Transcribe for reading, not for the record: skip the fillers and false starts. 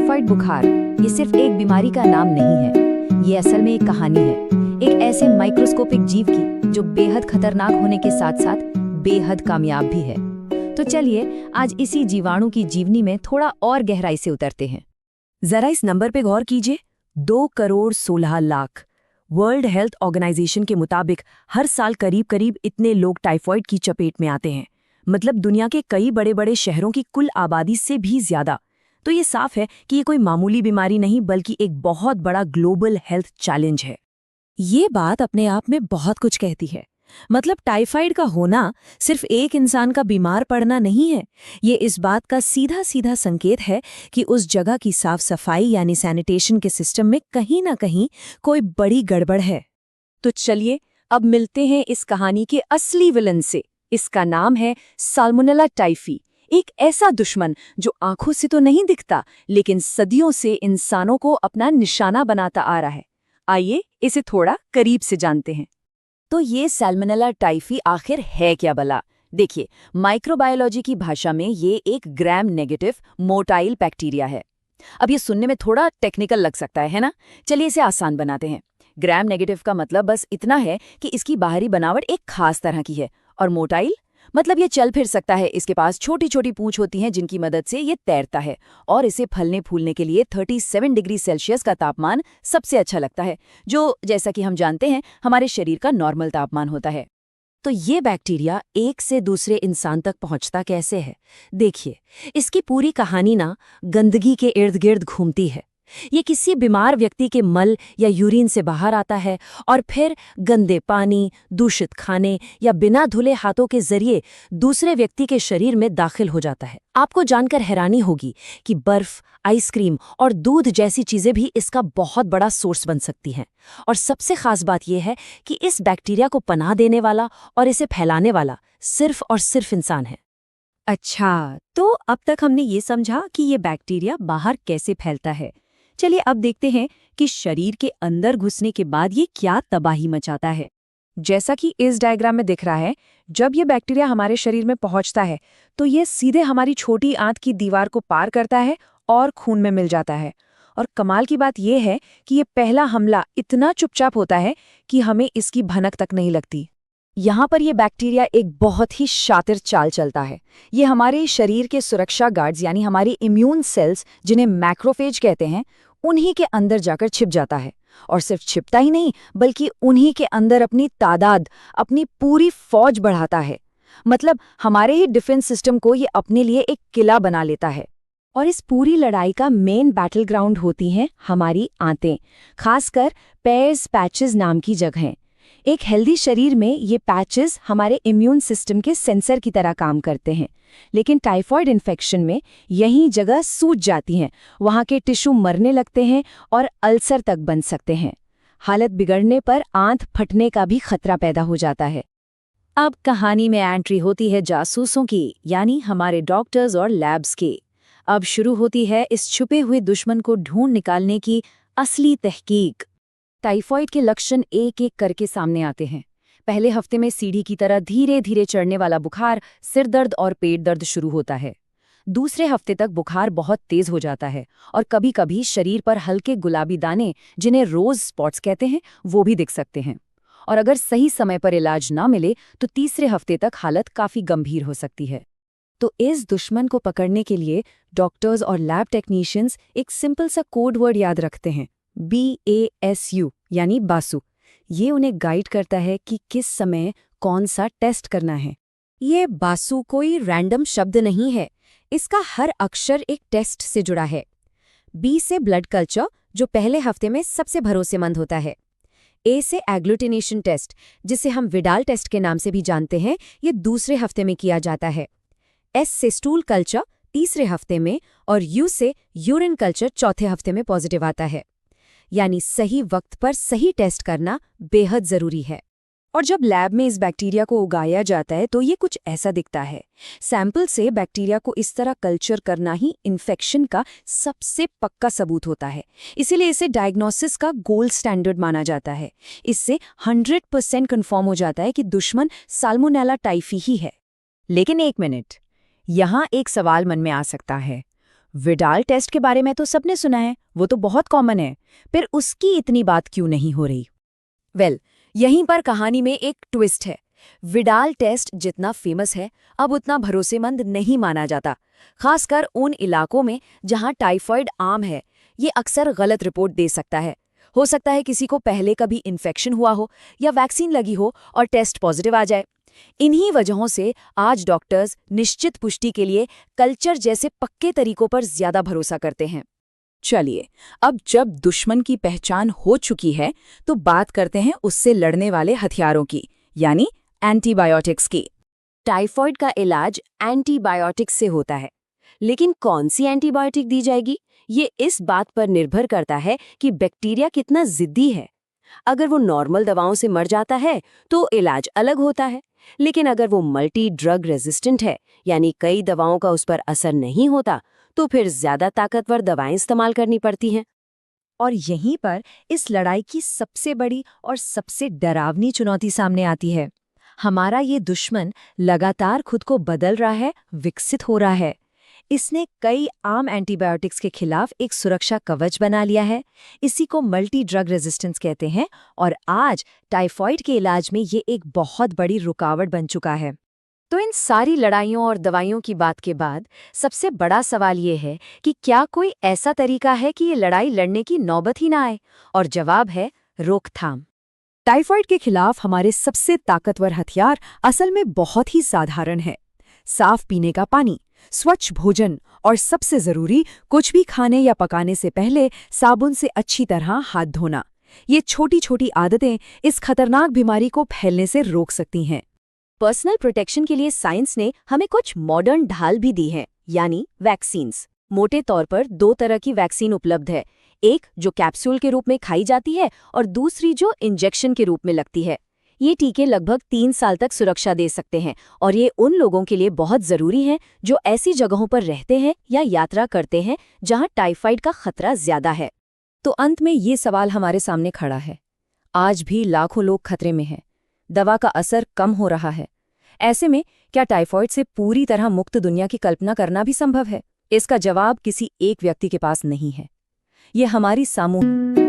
Typhoid बुखार ये सिर्फ एक बीमारी का नाम नहीं है, ये असल में एक कहानी है, एक ऐसे माइक्रोस्कोपिक जीव की जो बेहद खतरनाक होने के साथ साथ बेहद कामयाब भी है। तो चलिए आज इसी जीवाणु की जीवनी में थोड़ा और गहराई से उतरते हैं। जरा इस नंबर पे गौर कीजिए, 2,16,00,000। वर्ल्ड हेल्थ ऑर्गेनाइजेशन के मुताबिक हर साल करीब करीब इतने लोग टाइफॉइड की चपेट में आते हैं, मतलब दुनिया के कई बड़े बड़े शहरों की कुल आबादी से भी ज्यादा। तो ये साफ है कि ये कोई मामूली बीमारी नहीं बल्कि एक बहुत बड़ा ग्लोबल हेल्थ चैलेंज है। ये बात अपने आप में बहुत कुछ कहती है। मतलब टाइफाइड का होना सिर्फ एक इंसान का बीमार पड़ना नहीं है, ये इस बात का सीधा सीधा संकेत है कि उस जगह की साफ सफाई यानी सैनिटेशन के सिस्टम में कहीं ना कहीं कोई बड़ी गड़बड़ है। तो चलिए अब मिलते हैं इस कहानी के असली विलन से। इसका नाम है साल्मोनेला टाइफी, एक ऐसा दुश्मन जो आंखों से तो नहीं दिखता लेकिन सदियों से इंसानों को अपना निशाना बनाता आ रहा है। आइए इसे थोड़ा करीब से जानते हैं। तो ये साल्मोनेला टाइफी आखिर है क्या भला? देखिए, माइक्रोबायोलॉजी की भाषा में ये एक ग्राम नेगेटिव मोटाइल बैक्टीरिया है। अब ये सुनने में थोड़ा टेक्निकल लग सकता है ना? चलिए इसे आसान बनाते हैं। ग्राम नेगेटिव का मतलब बस इतना है कि इसकी बाहरी बनावट एक खास तरह की है, और मोटाइल मतलब ये चल फिर सकता है। इसके पास छोटी छोटी पूंछ होती हैं जिनकी मदद से ये तैरता है, और इसे फलने फूलने के लिए 37 डिग्री सेल्सियस का तापमान सबसे अच्छा लगता है, जो जैसा कि हम जानते हैं हमारे शरीर का नॉर्मल तापमान होता है। तो ये बैक्टीरिया एक से दूसरे इंसान तक पहुंचता कैसे है? देखिए, इसकी पूरी कहानी ना गंदगी के इर्द गिर्द घूमती है। ये किसी बीमार व्यक्ति के मल या यूरिन से बाहर आता है और फिर गंदे पानी, दूषित खाने या बिना धुले हाथों के जरिए दूसरे व्यक्ति के शरीर में दाखिल हो जाता है। आपको जानकर हैरानी होगी कि बर्फ, आइसक्रीम और दूध जैसी चीजें भी इसका बहुत बड़ा सोर्स बन सकती हैं। और सबसे खास बात यह है कि इस बैक्टीरिया को पनाह देने वाला और इसे फैलाने वाला सिर्फ और सिर्फ इंसान है। अच्छा, तो अब तक हमने ये समझा कि ये बैक्टीरिया बाहर कैसे फैलता है। चलिए अब देखते हैं कि शरीर के अंदर घुसने के बाद ये क्या तबाही मचाता है। जैसा कि इस डायग्राम में दिख रहा है, जब ये बैक्टीरिया हमारे शरीर में पहुंचता है तो ये सीधे हमारी छोटी आंत की दीवार को पार करता है और खून में मिल जाता है। और कमाल की बात यह है कि ये पहला हमला इतना चुपचाप होता है कि हमें इसकी भनक तक नहीं लगती। यहाँ पर यह बैक्टीरिया एक बहुत ही शातिर चाल चलता है। ये हमारे शरीर के सुरक्षा गार्ड्स यानी हमारे इम्यून सेल्स, जिन्हें मैक्रोफेज कहते हैं, उन्हीं के अंदर जाकर छिप जाता है। और सिर्फ छिपता ही नहीं बल्कि उन्हीं के अंदर अपनी तादाद, अपनी पूरी फौज बढ़ाता है। मतलब हमारे ही डिफेंस सिस्टम को ये अपने लिए एक किला बना लेता है। और इस पूरी लड़ाई का मेन बैटल ग्राउंड होती हैं हमारी आंतें, खासकर पेयर्स पैचेस नाम की जगहें। एक हेल्दी शरीर में ये पैचेस हमारे इम्यून सिस्टम के सेंसर की तरह काम करते हैं, लेकिन टाइफॉइड इन्फेक्शन में यही जगह सूज जाती हैं, वहाँ के टिश्यू मरने लगते हैं और अल्सर तक बन सकते हैं। हालत बिगड़ने पर आंत फटने का भी खतरा पैदा हो जाता है। अब कहानी में एंट्री होती है जासूसों की, यानी हमारे डॉक्टर्स और लैब्स की। अब शुरू होती है इस छुपे हुए दुश्मन को ढूंढ निकालने की असली तहकीक। टाइफॉइड के लक्षण एक एक करके सामने आते हैं। पहले हफ्ते में सीढ़ी की तरह धीरे धीरे चढ़ने वाला बुखार, सिर दर्द और पेट दर्द शुरू होता है। दूसरे हफ्ते तक बुखार बहुत तेज हो जाता है और कभी कभी शरीर पर हल्के गुलाबी दाने, जिन्हें रोज स्पॉट्स कहते हैं, वो भी दिख सकते हैं। और अगर सही समय पर इलाज ना मिले तो तीसरे हफ्ते तक हालत काफी गंभीर हो सकती है। तो इस दुश्मन को पकड़ने के लिए डॉक्टर्स और लैब टेक्नीशियंस एक सिंपल सा कोड वर्ड याद रखते हैं, BASU यानी बासु। ये उन्हें गाइड करता है कि किस समय कौन सा टेस्ट करना है। ये बासु कोई रैंडम शब्द नहीं है, इसका हर अक्षर एक टेस्ट से जुड़ा है। B से ब्लड कल्चर, जो पहले हफ्ते में सबसे भरोसेमंद होता है। A से एग्लूटिनेशन टेस्ट, जिसे हम विडाल टेस्ट के नाम से भी जानते हैं, ये दूसरे हफ्ते में किया जाता है। S से स्टूल कल्चर तीसरे हफ्ते में, और U से यूरिन कल्चर चौथे हफ्ते में पॉजिटिव आता है। यानी सही वक्त पर सही टेस्ट करना बेहद जरूरी है। और जब लैब में इस बैक्टीरिया को उगाया जाता है तो ये कुछ ऐसा दिखता है। सैंपल से बैक्टीरिया को इस तरह कल्चर करना ही इन्फेक्शन का सबसे पक्का सबूत होता है, इसीलिए इसे डायग्नोसिस का गोल्ड स्टैंडर्ड माना जाता है। इससे 100% कन्फर्म हो जाता है कि दुश्मन साल्मोनेला टाइफी ही है। लेकिन एक मिनट, यहाँ एक सवाल मन में आ सकता है। विडाल टेस्ट के बारे में तो सबने सुना है, वो तो बहुत कॉमन है। फिर उसकी इतनी बात क्यों नहीं हो रही? यहीं पर कहानी में एक ट्विस्ट है। विडाल टेस्ट जितना फेमस है, अब उतना भरोसेमंद नहीं माना जाता, खासकर उन इलाकों में जहां टाइफॉइड आम है। ये अक्सर गलत रिपोर्ट दे सकता है। हो सकता है किसी को पहले कभी इन्फेक्शन हुआ हो या वैक्सीन लगी हो और टेस्ट पॉजिटिव आ जाए। इन्हीं वजहों से आज डॉक्टर्स निश्चित पुष्टि के लिए कल्चर जैसे पक्के तरीकों पर ज्यादा भरोसा करते हैं। चलिए, अब जब दुश्मन की पहचान हो चुकी है तो बात करते हैं उससे लड़ने वाले हथियारों की, यानी एंटीबायोटिक्स की। टाइफॉइड का इलाज एंटीबायोटिक्स से होता है, लेकिन कौन सी एंटीबायोटिक दी जाएगी ये इस बात पर निर्भर करता है कि बैक्टीरिया कितना जिद्दी है। अगर वो नॉर्मल दवाओं से मर जाता है तो इलाज अलग होता है, लेकिन अगर वो मल्टी ड्रग रेजिस्टेंट है, यानी कई दवाओं का उस पर असर नहीं होता, तो फिर ज्यादा ताकतवर दवाएं इस्तेमाल करनी पड़ती हैं। और यहीं पर इस लड़ाई की सबसे बड़ी और सबसे डरावनी चुनौती सामने आती है। हमारा ये दुश्मन लगातार खुद को बदल रहा है, विकसित हो रहा है। इसने कई आम एंटीबायोटिक्स के खिलाफ एक सुरक्षा कवच बना लिया है। इसी को मल्टी ड्रग रेजिस्टेंस कहते हैं, और आज टाइफॉइड के इलाज में ये एक बहुत बड़ी रुकावट बन चुका है। तो इन सारी लड़ाइयों और दवाइयों की बात के बाद सबसे बड़ा सवाल ये है कि क्या कोई ऐसा तरीका है कि ये लड़ाई लड़ने की नौबत ही ना आए? और जवाब है रोकथाम। टाइफॉइड के खिलाफ हमारे सबसे ताकतवर हथियार असल में बहुत ही साधारण है। साफ पीने का पानी, स्वच्छ भोजन और सबसे जरूरी, कुछ भी खाने या पकाने से पहले साबुन से अच्छी तरह हाथ धोना। ये छोटी छोटी आदतें इस खतरनाक बीमारी को फैलने से रोक सकती हैं। पर्सनल प्रोटेक्शन के लिए साइंस ने हमें कुछ मॉडर्न ढाल भी दी है, यानी वैक्सीन्स। मोटे तौर पर 2 तरह की वैक्सीन उपलब्ध है, एक जो कैप्सूल के रूप में खाई जाती है और दूसरी जो इंजेक्शन के रूप में लगती है। ये टीके लगभग 3 साल तक सुरक्षा दे सकते हैं, और ये उन लोगों के लिए बहुत जरूरी हैं जो ऐसी जगहों पर रहते हैं या यात्रा करते हैं जहां टाइफाइड का खतरा ज्यादा है। तो अंत में ये सवाल हमारे सामने खड़ा है। आज भी लाखों लोग खतरे में हैं। दवा का असर कम हो रहा है। ऐसे में क्या टाइफॉइड से पूरी तरह मुक्त दुनिया की कल्पना करना भी संभव है? इसका जवाब किसी एक व्यक्ति के पास नहीं है। ये हमारी सामूहिक